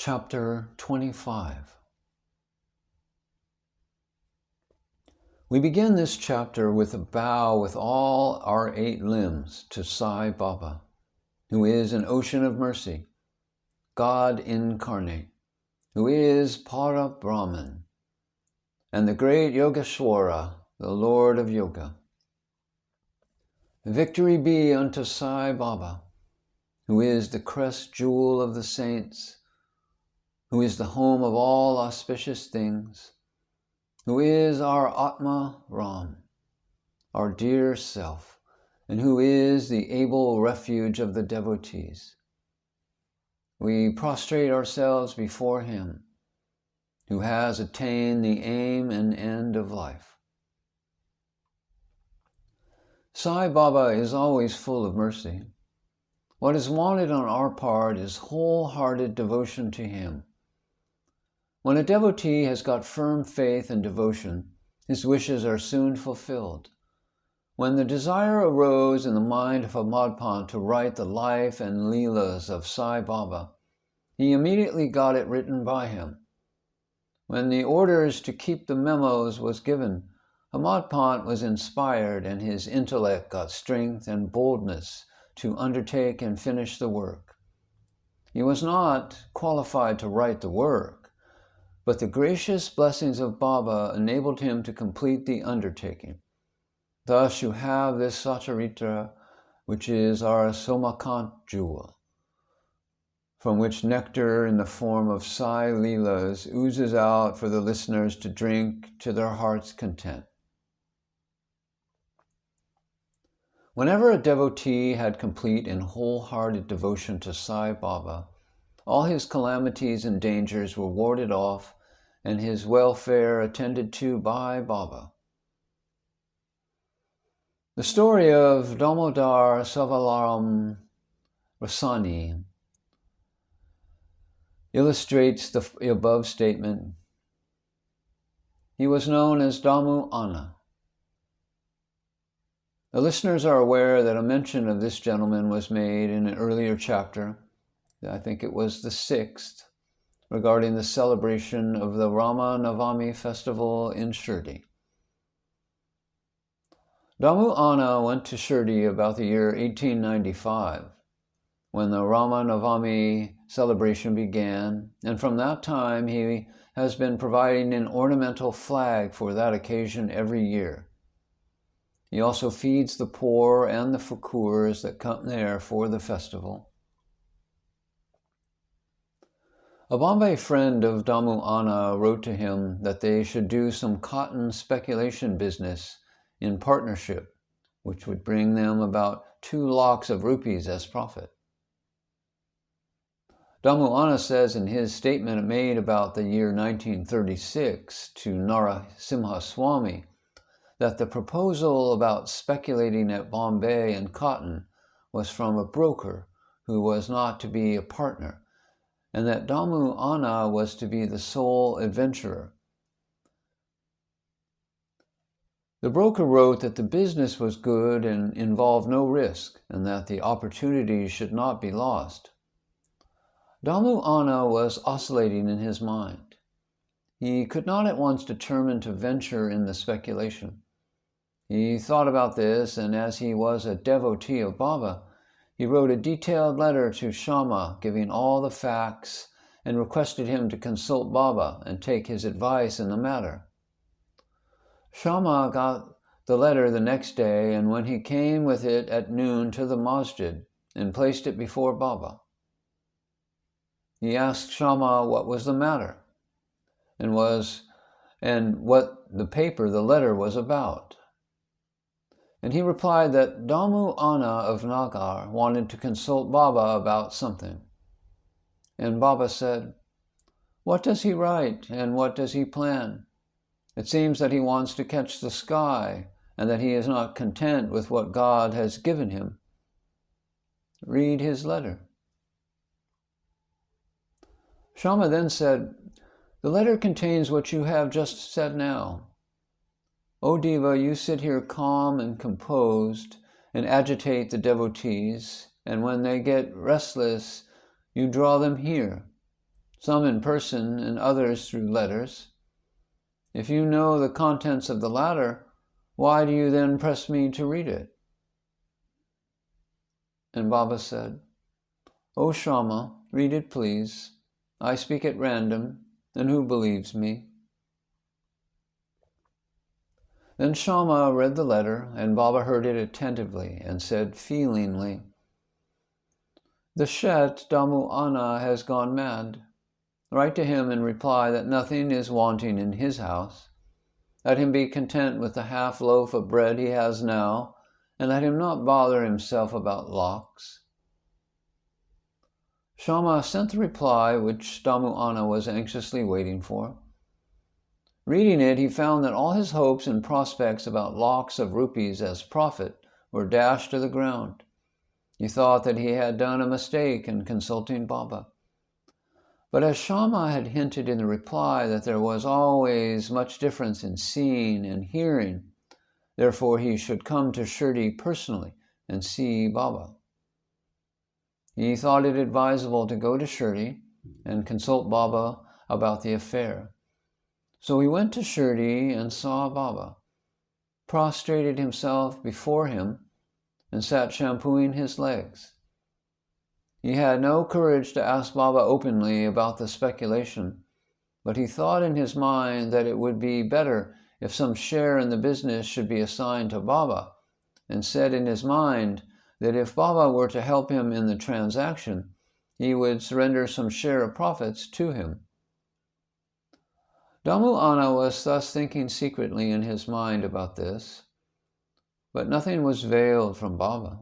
Chapter 25. We begin this chapter with a bow with all our 8 limbs to Sai Baba, who is an ocean of mercy, God incarnate, who is Para Brahman, and the great Yogeshwara, the Lord of Yoga. Victory be unto Sai Baba, who is the crest jewel of the saints, who is the home of all auspicious things, who is our Atma Ram, our dear self, and who is the able refuge of the devotees. We prostrate ourselves before him, who has attained the aim and end of life. Sai Baba is always full of mercy. What is wanted on our part is wholehearted devotion to him. When a devotee has got firm faith and devotion, his wishes are soon fulfilled. When the desire arose in the mind of Hemadpant to write the life and leelas of Sai Baba, he immediately got it written by him. When the orders to keep the memos was given, Hemadpant was inspired and his intellect got strength and boldness to undertake and finish the work. He was not qualified to write the work, but the gracious blessings of Baba enabled him to complete the undertaking. Thus you have this Satcharitra, which is our Somakant jewel, from which nectar in the form of Sai leelas oozes out for the listeners to drink to their heart's content. Whenever a devotee had complete and wholehearted devotion to Sai Baba, all his calamities and dangers were warded off and his welfare attended to by Baba. The story of Damodar Savalaram Rasani illustrates the above statement. He was known as Damu Anna. The listeners are aware that a mention of this gentleman was made in an earlier chapter, I think it was the 6th, regarding the celebration of the Rama Navami festival in Shirdi. Damu Anna went to Shirdi about the year 1895, when the Rama Navami celebration began, and from that time he has been providing an ornamental flag for that occasion every year. He also feeds the poor and the fakirs that come there for the festival. A Bombay friend of Damu Anna wrote to him that they should do some cotton speculation business in partnership, which would bring them about 2 lakhs of rupees as profit. Damu Anna says in his statement made about the year 1936 to Narasimha Swami that the proposal about speculating at Bombay in cotton was from a broker who was not to be a partner, and that Damu Anna was to be the sole adventurer. The broker wrote that the business was good and involved no risk, and that the opportunity should not be lost. Damu Anna was oscillating in his mind. He could not at once determine to venture in the speculation. He thought about this, and as he was a devotee of Baba, he wrote a detailed letter to Shama giving all the facts and requested him to consult Baba and take his advice in the matter. Shama got the letter the next day, and when he came with it at noon to the masjid and placed it before Baba, he asked Shama what was the matter and what the letter was about. And he replied that Damu Anna of Nagar wanted to consult Baba about something. And Baba said, "What does he write and what does he plan? It seems that he wants to catch the sky and that he is not content with what God has given him. Read his letter." Shama then said, "The letter contains what you have just said now. O Deva, you sit here calm and composed and agitate the devotees, and when they get restless, you draw them here. some in person and others through letters. If you know the contents of the latter, why do you then press me to read it?" And Baba said, "O Shama, read it please. I speak at random, and who believes me?" Then Shama read the letter, and Baba heard it attentively and said feelingly, "The Shet Damu Ana has gone mad. Write to him in reply that nothing is wanting in his house. Let him be content with the half loaf of bread he has now, and let him not bother himself about locks." Shama sent the reply which Damu Ana was anxiously waiting for. Reading it, he found that all his hopes and prospects about lakhs of rupees as profit were dashed to the ground. He thought that he had done a mistake in consulting Baba. But as Shama had hinted in the reply that there was always much difference in seeing and hearing, therefore he should come to Shirdi personally and see Baba. He thought it advisable to go to Shirdi and consult Baba about the affair. So he went to Shirdi and saw Baba, prostrated himself before him, and sat shampooing his legs. He had no courage to ask Baba openly about the speculation, but he thought in his mind that it would be better if some share in the business should be assigned to Baba, and said in his mind that if Baba were to help him in the transaction, he would surrender some share of profits to him. Damu Ana was thus thinking secretly in his mind about this, but nothing was veiled from Baba.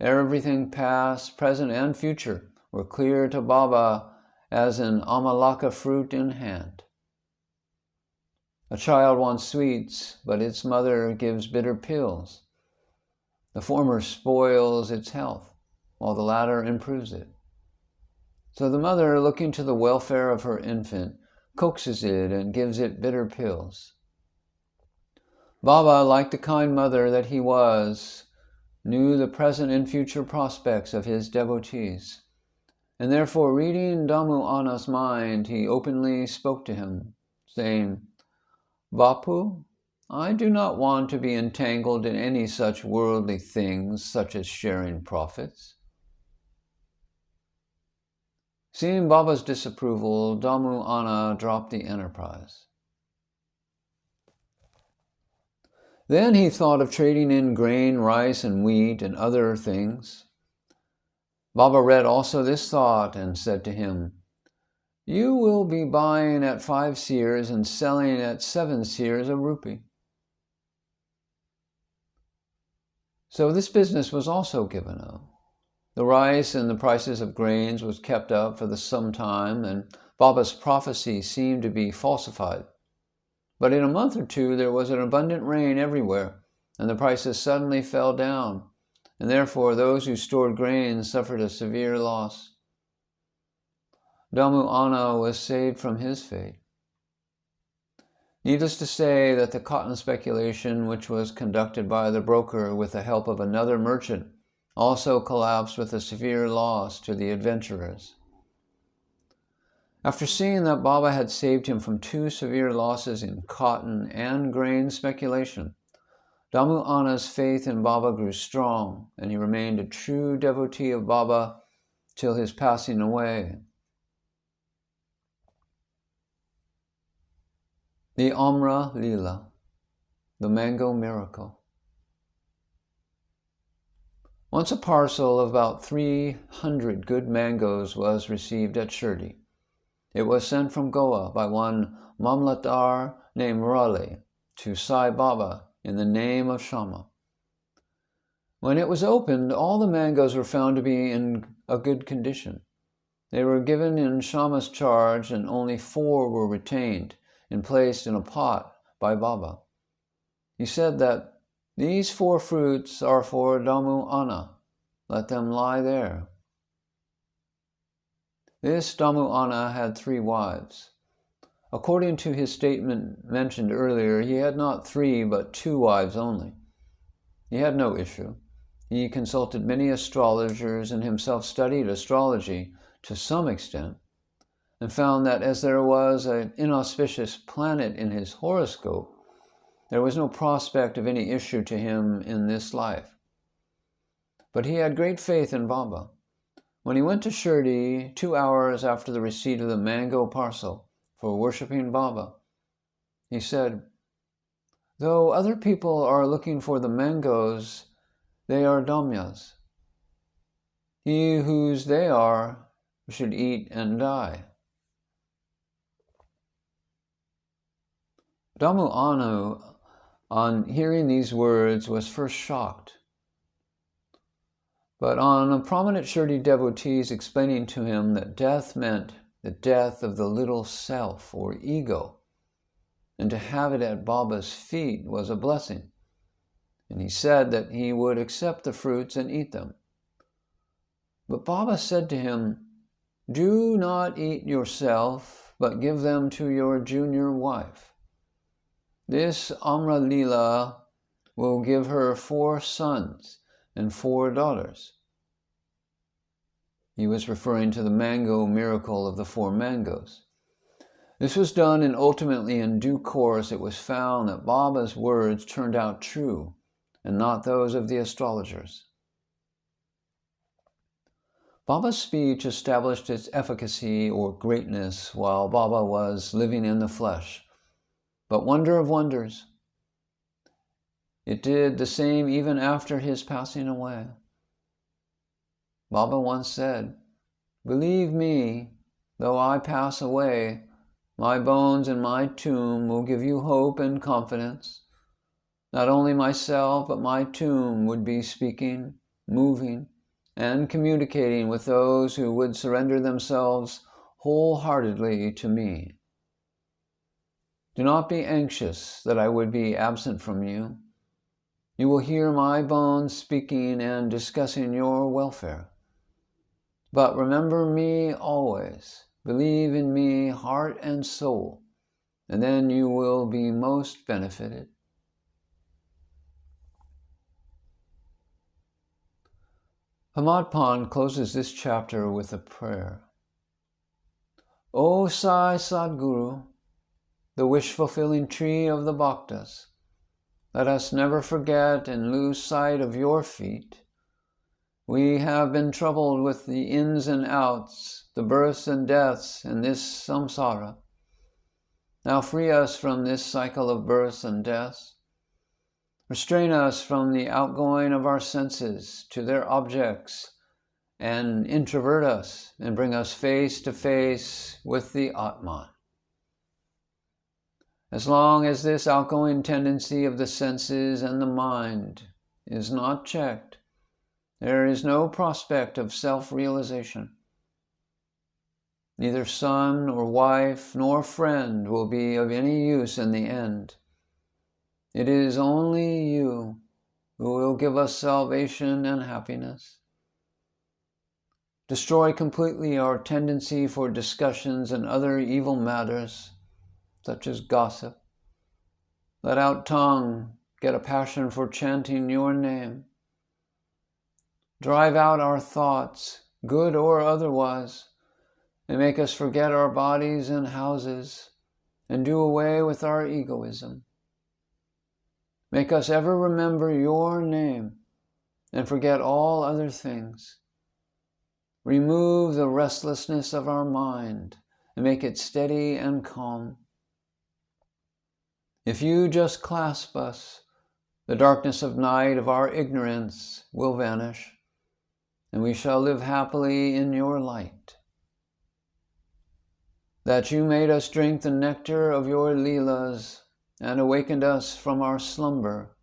Everything past, present, and future were clear to Baba as an amalaka fruit in hand. A child wants sweets, but its mother gives bitter pills. The former spoils its health, while the latter improves it. So the mother, looking to the welfare of her infant, coaxes it and gives it bitter pills. Baba, like the kind mother that he was, knew the present and future prospects of his devotees, and therefore, reading Damu Ana's mind, he openly spoke to him, saying, "Bapu, I do not want to be entangled in any such worldly things, such as sharing profits." Seeing Baba's disapproval, Damu Ana dropped the enterprise. Then he thought of trading in grain, rice, and wheat, and other things. Baba read also this thought and said to him, "You will be buying at 5 seers and selling at 7 seers a rupee." So this business was also given up. The rice and the prices of grains was kept up for some time, and Baba's prophecy seemed to be falsified. But in a month or two there was an abundant rain everywhere, and the prices suddenly fell down, and therefore those who stored grain suffered a severe loss. Damu Ana was saved from his fate. Needless to say that the cotton speculation, which was conducted by the broker with the help of another merchant, also collapsed with a severe loss to the adventurers. After seeing that Baba had saved him from 2 severe losses in cotton and grain speculation, Damu Ana's faith in Baba grew strong, and he remained a true devotee of Baba till his passing away. The Amra Leela, the Mango Miracle. Once a parcel of about 300 good mangoes was received at Shirdi. It was sent from Goa by one Mamlatdar named Murali to Sai Baba in the name of Shama. When it was opened, all the mangoes were found to be in a good condition. They were given in Shama's charge, and only 4 were retained and placed in a pot by Baba. He said that these 4 fruits are for Damu Ana. Let them lie there. This Damu Ana had 3 wives. According to his statement mentioned earlier, he had not 3 but 2 wives only. He had no issue. He consulted many astrologers and himself studied astrology to some extent. and found that as there was an inauspicious planet in his horoscope, there was no prospect of any issue to him in this life. But he had great faith in Baba. When he went to Shirdi 2 hours after the receipt of the mango parcel for worshipping Baba, he said, "Though other people are looking for the mangoes, they are damyas. He whose they are should eat and die." Dhammu Anu, on hearing these words, was first shocked. But on a prominent Shirdi devotees explaining to him that death meant the death of the little self or ego, and to have it at Baba's feet was a blessing, and he said that he would accept the fruits and eat them. But Baba said to him, "Do not eat yourself, but give them to your junior wife. This Amra Leela will give her 4 sons and 4 daughters." He was referring to the mango miracle of the 4 mangoes. This was done, and ultimately in due course it was found that Baba's words turned out true and not those of the astrologers. Baba's speech established its efficacy or greatness while Baba was living in the flesh. But wonder of wonders, it did the same even after his passing away. Baba once said, "Believe me, though I pass away, my bones in my tomb will give you hope and confidence. Not only myself, but my tomb would be speaking, moving, and communicating with those who would surrender themselves wholeheartedly to me. Do not be anxious that I would be absent from you. You will hear my bones speaking and discussing your welfare. But remember me always. Believe in me heart and soul, and then you will be most benefited." Hemadpant closes this chapter with a prayer. "O Sai Sadguru, the wish-fulfilling tree of the Bhaktas, let us never forget and lose sight of your feet. We have been troubled with the ins and outs, the births and deaths in this samsara. Now free us from this cycle of births and deaths. Restrain us from the outgoing of our senses to their objects, and introvert us and bring us face to face with the Atman. As long as this outgoing tendency of the senses and the mind is not checked, there is no prospect of self-realization. Neither son or wife nor friend will be of any use in the end. It is only you who will give us salvation and happiness. Destroy completely our tendency for discussions and other evil matters, such as gossip. Let out tongue, get a passion for chanting your name. Drive out our thoughts, good or otherwise, and make us forget our bodies and houses, and do away with our egoism. Make us ever remember your name, and forget all other things. Remove the restlessness of our mind, and make it steady and calm. If you just clasp us, the darkness of night of our ignorance will vanish, and we shall live happily in your light. That you made us drink the nectar of your leelas and awakened us from our slumber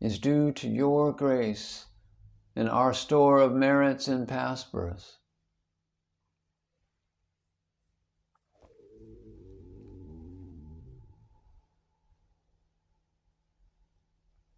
is due to your grace and our store of merits in past births.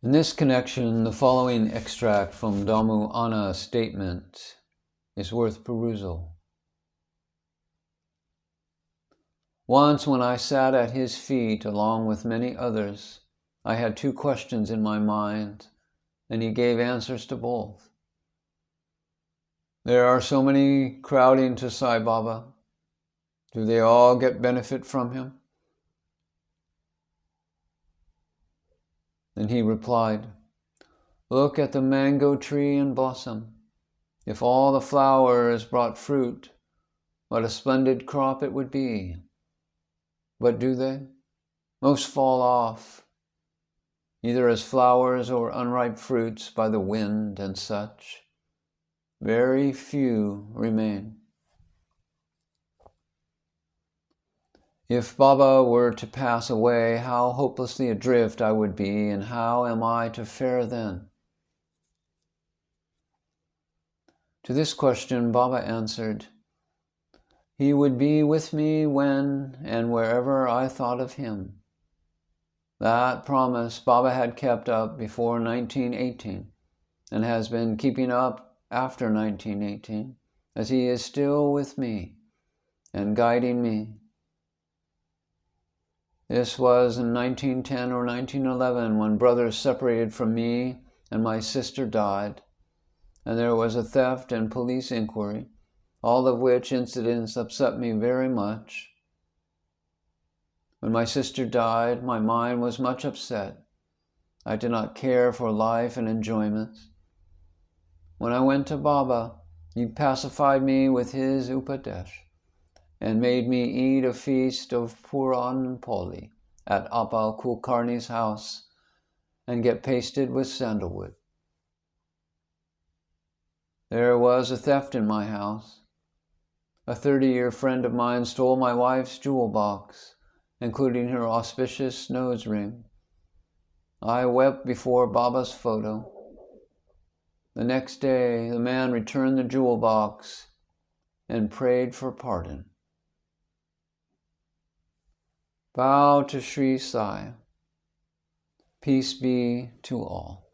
In this connection, the following extract from Dhammu Ana's statement is worth perusal. Once when I sat at his feet along with many others, I had 2 questions in my mind, and he gave answers to both. There are so many crowding to Sai Baba. Do they all get benefit from him? And he replied, look at the mango tree in blossom. If all the flowers brought fruit, what a splendid crop it would be. But do they? Most fall off, either as flowers or unripe fruits by the wind and such. Very few remain. If Baba were to pass away, how hopelessly adrift I would be, and how am I to fare then? To this question, Baba answered, he would be with me when and wherever I thought of him. That promise Baba had kept up before 1918 and has been keeping up after 1918, as he is still with me and guiding me. This was in 1910 or 1911 when brothers separated from me and my sister died, and there was a theft and police inquiry, all of which incidents upset me very much. When my sister died, my mind was much upset. I did not care for life and enjoyments. When I went to Baba, he pacified me with his upadesh and made me eat a feast of Puran Poli at Appa Kulkarni's house and get pasted with sandalwood. There was a theft in my house. A 30-year friend of mine stole my wife's jewel box, including her auspicious nose ring. I wept before Baba's photo. The next day, the man returned the jewel box and prayed for pardon. Bow to Sri Sai. Peace be to all.